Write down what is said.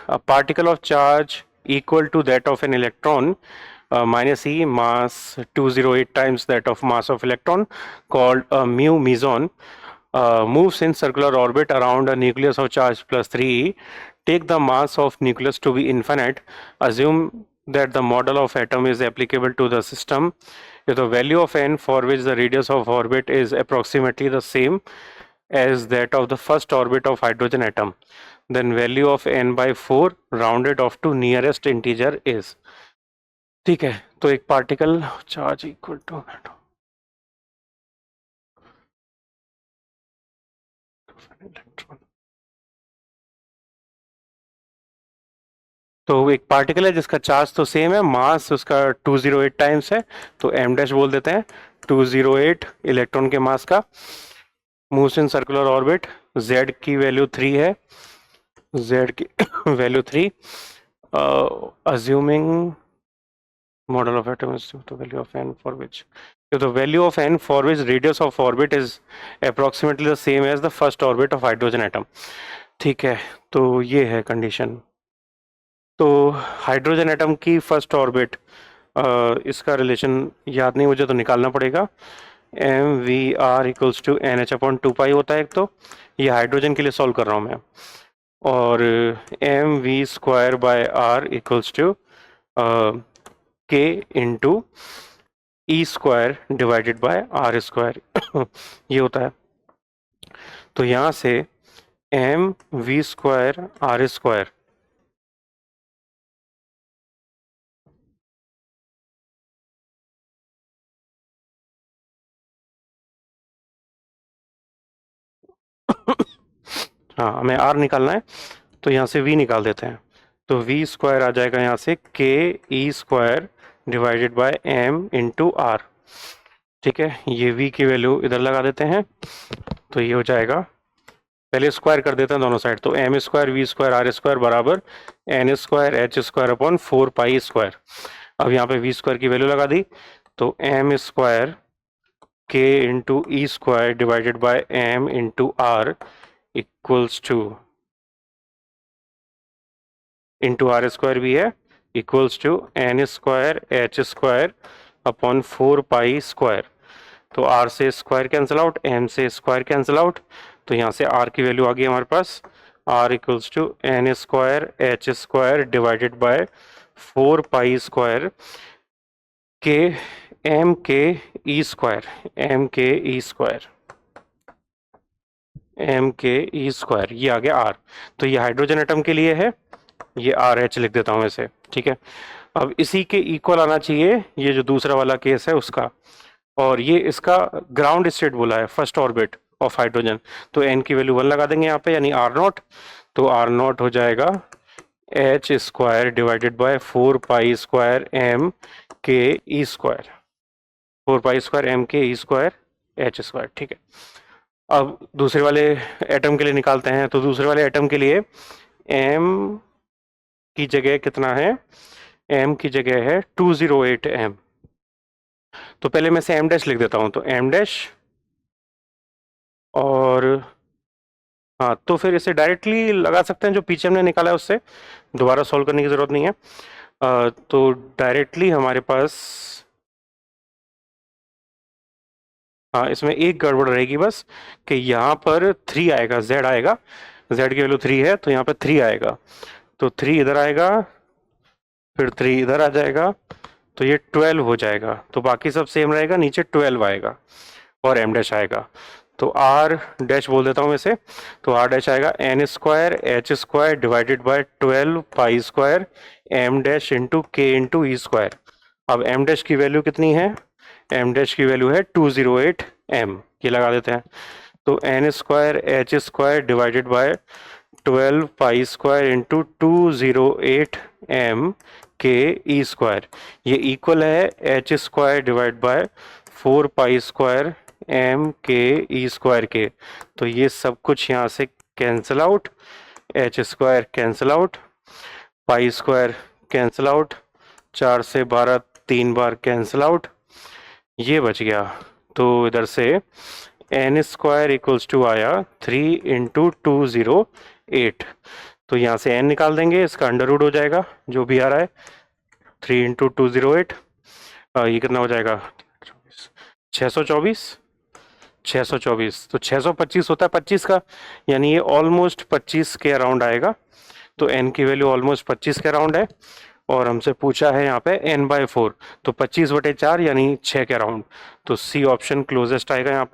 a particle of charge equal to that of an electron minus e mass 208 times that of mass of electron called a mu meson moves in circular orbit around a nucleus of charge plus 3e. Take the mass of nucleus to be infinite. Assume that the model of atom is applicable to the system. If the value of n for which the radius of orbit is approximately the same as that of the first orbit of hydrogen atom, then value of n by 4 rounded off to nearest integer is. ठीक है, तो एक particle charge equal two electron, तो एक particle है जिसका charge तो same है, मास उसका 208 टाइम्स है, तो m डैश बोल देते हैं 208 इलेक्ट्रॉन के मास का, moves in circular orbit, z की वैल्यू 3 है, z की value 3, assuming model of atom is the value of n for which, if the value of n for which radius of orbit is approximately the same as the first orbit of hydrogen atom. ठीक है, तो ये है condition. तो hydrogen atom की first orbit, इसका relation याद नहीं मुझे तो निकालना पड़ेगा. M V R equals to N H upon 2 pi होता है एक, तो ये हाइड्रोजन के लिए सॉल्व कर रहा हूँ मैं, और m v square by r equals to k into e square divided by r square ये होता है. तो यहाँ से m v square are square हाँ, हमें आर निकालना है, तो यहाँ से v निकाल देते हैं, तो v स्क्वायर आ जाएगा यहाँ से k E square divided by m into r. ठीक है, ये v की वैल्यू इधर लगा देते हैं, तो ये हो जाएगा, पहले स्क्वायर कर देते हैं दोनों साइड, तो m square V square are square बराबर n square H square upon 4 pi square. अब यहाँ पे v स्क्वायर की वैल्यू लगा दी, तो m square k into e square divided by m into r equals to into r square भी है, equals to n square H square upon 4 pi square. तो आर से स्क्वायर कैंसिल आउट, एम से square cancel out, तो यहाँ से r की value आ गई हमारे पास, r equals to n square H square divided by 4 pi square के एम के ई स्क्वायर, एम के ई स्क्वायर, एम के ई स्क्वायर, ये आ गया आर. तो ये हाइड्रोजन एटम के लिए है, ये आर एच लिख देता हूँ इसे. ठीक है, अब इसी के इक्वल आना चाहिए ये जो दूसरा वाला केस है उसका, और ये इसका ग्राउंड स्टेट बोला है, फर्स्ट ऑर्बिट ऑफ हाइड्रोजन, तो एन की वैल्यू 1 लगा देंगे यहाँ पे, यानी आर नॉट, तो आर नॉट हो जाएगा H square divided by 4 pi square M के ई स्क्वायर, 4 पाई स्क्वायर एम के ई स्क्वायर एच स्क्वायर. ठीक है, अब दूसरे वाले एटम के लिए निकालते हैं, तो दूसरे वाले एटम के लिए m की जगह कितना है, m की जगह है 208 m, तो पहले मैं से m डैश लिख देता हूं, तो m डैश, और हाँ, तो फिर इसे डायरेक्टली लगा सकते हैं, जो पीछे हमने निकाला है उससे दोबारा सॉल्व करने की ज़रूरत नहीं है. तो डायरेक्टली हमारे पास, हाँ, इसमें एक गड़बड़ रहेगी बस, कि यहाँ पर 3 आएगा, z आएगा, z की वैल्यू 3 है, तो यहाँ पर 3 आएगा, तो 3 इधर आएगा, फिर 3 इधर आ जाएगा, तो ये 12 हो जाएगा, तो बाकी सब सेम रहेगा, नीचे 12 आएगा और m डैश आएगा. तो r डैश बोल देता हूँ इसे, तो r डैश आएगा n square H square divided bye 12 pi square m dash into के इंटू ई स्क्वायर. अब m डैश की वैल्यू कितनी है, m डैश की वैल्यू है 208 m, ये लगा देते हैं, तो n square H square divided bye 12 pi square into 208 m के ई स्क्वायर, ये इक्वल है H square divide by 4 pi square m के ई स्क्वायर के. तो ये सब कुछ यहाँ से cancel out, H square cancel out, pi square cancel out, 4 से 12 3 बार कैंसिल आउट, ये बच गया. तो इधर से एन स्क्वायर इक्वल्स टू आया 3 इंटू 208, तो यहाँ से n निकाल देंगे, इसका अंडर रूट हो जाएगा जो भी आ रहा है, 3 × 208, ये कितना हो जाएगा, 624, 624, तो 625 होता है 25 का, यानी ये ऑलमोस्ट 25 के अराउंड आएगा। तो n की वैल्यू ऑलमोस्ट 25 के अराउंड है, और हमसे पूछा है यहाँ पे n/4, तो 25/4 यानी 6 के अराउंड, तो सी ऑप्शन क्लोजेस्ट आएगा यहाँ पे।